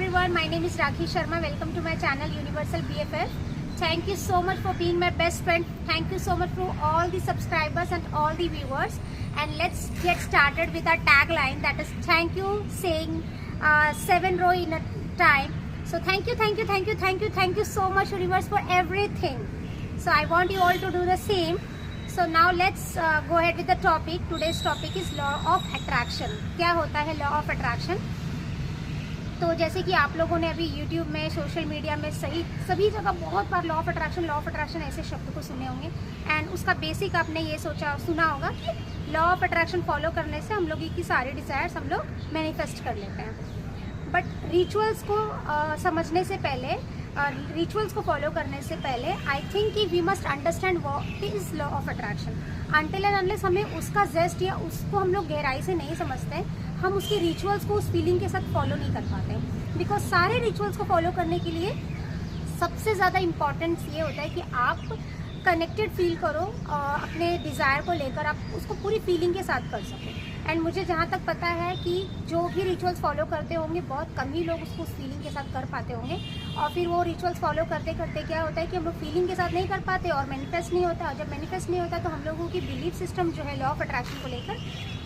everyone, my name is Rakhi Sharma. Welcome to my channel Universal BFF. Thank you so much for being my best friend. Thank you so much for all the subscribers and all the viewers. And let's get started with our tagline, that is thank you, saying 7 row in a time. So thank you so much universe for everything. So I want you all to do the same. So now let's go ahead with the topic. Today's topic is law of attraction. क्या होता है law of attraction? तो जैसे कि आप लोगों ने अभी YouTube में, सोशल मीडिया में सभी जगह बहुत बार लॉ ऑफ अट्रैक्शन ऐसे शब्द को सुने होंगे. एंड उसका बेसिक आपने ये सुना होगा कि लॉ ऑफ अट्रैक्शन फॉलो करने से हम लोग की सारे डिज़ायर्स हम लोग मैनिफेस्ट कर लेते हैं. बट रिचुअल्स को समझने से पहले, रिचुअल्स को फॉलो करने से पहले आई थिंक कि we must understand what is law of attraction. Until and unless हमें उसका जेस्ट या उसको हम लोग गहराई से नहीं समझते, हम उसके रिचुअल्स को उस फीलिंग के साथ फॉलो नहीं कर पाते. बिकॉज सारे रिचुअल्स को फॉलो करने के लिए सबसे ज़्यादा इम्पॉर्टेंस ये होता है कि आप कनेक्टेड फील करो अपने डिज़ायर को लेकर, आप उसको पूरी फीलिंग के साथ कर सको. एंड मुझे जहाँ तक पता है कि जो भी रिचुअल्स फॉलो करते होंगे, बहुत कम ही लोग उसको उस फीलिंग के साथ कर पाते होंगे. और फिर वो रिचुअल्स फॉलो करते करते क्या होता है कि हम लोग फीलिंग के साथ नहीं कर पाते और मैनिफेस्ट नहीं होता. और जब मैनिफेस्ट नहीं होता तो हम लोगों की बिलीफ सिस्टम जो है लॉ ऑफ अट्रैक्शन को लेकर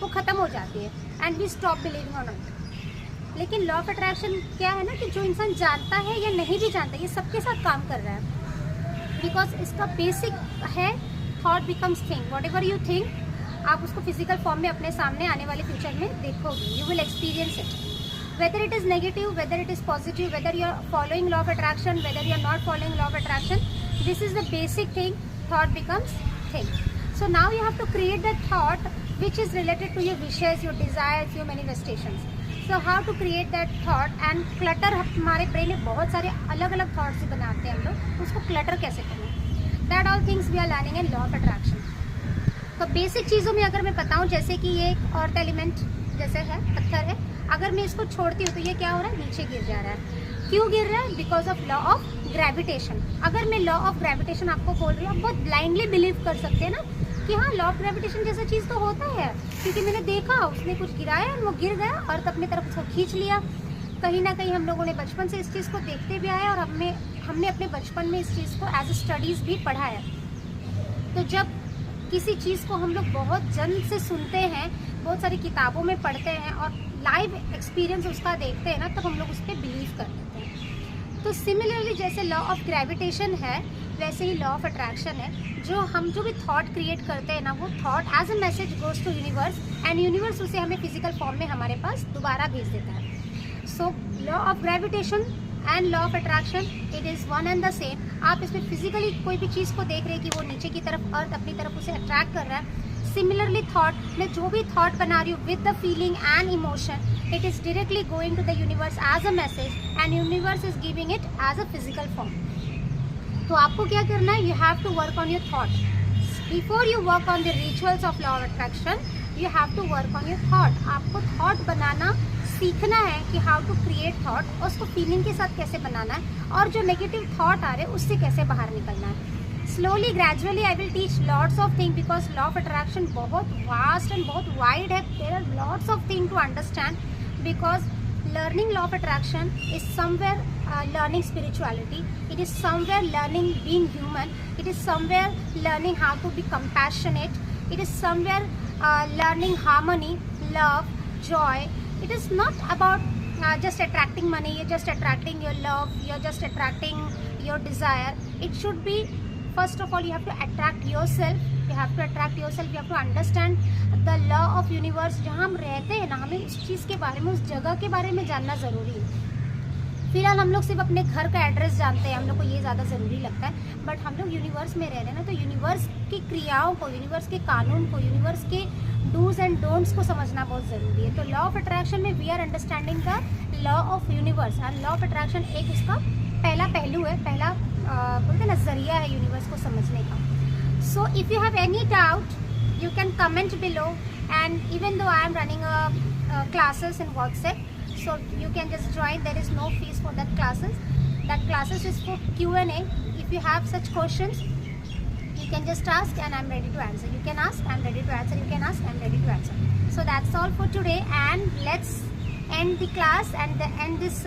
वो ख़त्म हो जाती है and we stop believing on it. लेकिन लॉ ऑफ अट्रैक्शन क्या है ना कि जो इंसान जानता है या नहीं भी जानता, ये सबके साथ काम कर रहा है. बिकॉज इसका बेसिक है thought becomes thing. What ever you think, आप उसको फिजिकल फॉर्म में अपने सामने आने वाले फ्यूचर में देखोगे. You will experience it, whether it is negative, whether it is positive, whether you are following law of attraction, whether you are not following law of attraction. This is the basic thing. Thought becomes thing. So now you have to create that thought which is related to your wishes, your desires, your manifestations. So how to create that thought? And clutter, हमारे brain में बहुत सारे अलग अलग thoughts बनाते हैं हम लोग, उसको clutter कैसे करना, that all things we are learning in law of attraction. तो बेसिक चीज़ों में अगर मैं बताऊँ, जैसे कि ये एक अर्थ एलिमेंट जैसे है, पत्थर है, अगर मैं इसको छोड़ती हूँ तो ये क्या हो रहा है, नीचे गिर जा रहा है. क्यों गिर रहा है? Because of law of gravitation. अगर मैं लॉ ऑफ ग्रेविटेशन आपको बोल रही हूँ, आप बहुत ब्लाइंडली बिलीव कर सकते हैं ना कि हाँ लॉ ऑफ ग्रेविटेशन जैसा चीज़ तो होता है, क्योंकि मैंने देखा उसने कुछ गिराया और वो गिर गया और अपनी तरफ उसको खींच लिया. कहीं ना कहीं हम लोगों ने बचपन से इस चीज़ को देखते भी आए और हमने अपने बचपन में इस चीज़ को एज ए स्टडीज़ भी पढ़ा है. तो जब किसी चीज़ को हम लोग बहुत जन से सुनते हैं, बहुत सारी किताबों में पढ़ते हैं और लाइव एक्सपीरियंस उसका देखते हैं ना, तब हम लोग उस पर बिलीव कर लेते हैं. तो सिमिलरली जैसे लॉ ऑफ ग्रेविटेशन है, वैसे ही लॉ ऑफ अट्रैक्शन है. जो भी थॉट क्रिएट करते हैं ना, वो thought as a message goes to universe and universe उसे हमें फिजिकल फॉर्म में हमारे पास दोबारा भेज देता है. So law of gravitation and law of attraction, it is one and the same. आप इसमें फिजिकली कोई भी चीज़ को देख रहे हैं कि वो नीचे की तरफ, अर्थ अपनी तरफ उसे अट्रैक्ट कर रहा है. सिमिलरली थॉट, मैं जो भी थॉट बना रही हूँ with the feeling and emotion, it is directly going to the universe as a message and universe is giving it as a physical form. तो आपको क्या करना है, you have to work on your thought. Before you work on the rituals of law of attraction, you have to work on your thought. आपको thought बनाना सीखना है कि हाउ टू क्रिएट थॉट, और उसको फीलिंग के साथ कैसे बनाना है, और जो नेगेटिव थॉट आ रहे हैं उससे कैसे बाहर निकलना है. Slowly gradually I will teach lots of thing, because law of attraction बहुत वास्ट एंड बहुत वाइड है. There are lots of thing to understand, because learning law of attraction is somewhere learning spirituality, it is somewhere learning being human, it is somewhere learning how to be compassionate, it is somewhere learning harmony, love, joy. It is not about just attracting money, you're just attracting your love, you're just attracting your desire. It should be, first of all, you have to attract yourself. You have to attract yourself. You have to understand the law of universe. जहाँ हम रहते हैं ना, हमें उस चीज़ के बारे में, उस जगह के बारे में जानना ज़रूरी है. फिलहाल हम लोग सिर्फ अपने घर का एड्रेस जानते हैं, हम लोग को ये ज़्यादा ज़रूरी लगता है. बट हम लोग यूनिवर्स में रह रहे हैं ना, तो यूनिवर्स की क्रियाओं को, यूनिवर्स के कानून को, यूनिवर्स के डूज एंड डोंट्स को समझना बहुत ज़रूरी है. तो लॉ ऑफ अट्रैक्शन में we are understanding the law of universe. And law of attraction एक उसका पहला पहलू है, पहला बोलते हैं ना जरिया है यूनिवर्स को समझने का. So if you have any doubt, you can comment below, and even though I am running classes in WhatsApp, so you can just join. There is no fees for that classes. That classes is for Q&A. If you have such questions, you can just ask and I'm ready to answer. You can ask, I'm ready to answer. You can ask, I'm ready to answer. So that's all for today, and let's end the class and end this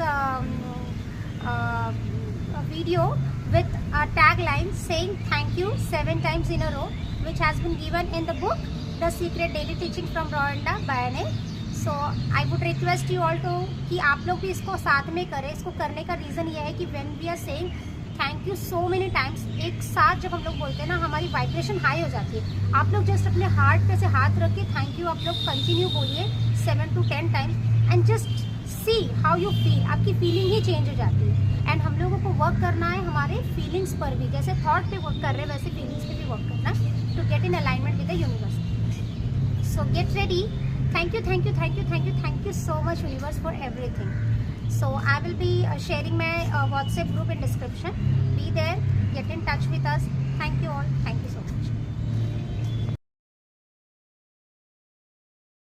video with a tagline saying thank you 7 times in a row, which has been given in the book The Secret Daily Teaching from Rhonda Byrne. So I would request you all to कि आप लोग भी इसको साथ में करें. इसको करने का रीज़न ये है कि when we are saying thank you so many times, एक साथ जब हम लोग बोलते हैं ना, हमारी वाइब्रेशन हाई हो जाती है. आप लोग जस्ट अपने हार्ट पे से हाथ रख के थैंक यू आप लोग कंटिन्यू बोलिए 7 to 10 times and just see how you feel. आपकी फीलिंग ही चेंज हो जाती है. एंड हम लोगों को वर्क करना है हमारे फीलिंग्स पर भी. जैसे थॉट पे वर्क कर रहे हैं वैसे फीलिंग्स पे भी वर्क करना है to get in alignment with the universe. So get ready. Thank you, thank you, thank you, thank you, thank you so much universe for everything. So I will be sharing my WhatsApp group in description. Be there, get in touch with us. Thank you all. Thank you.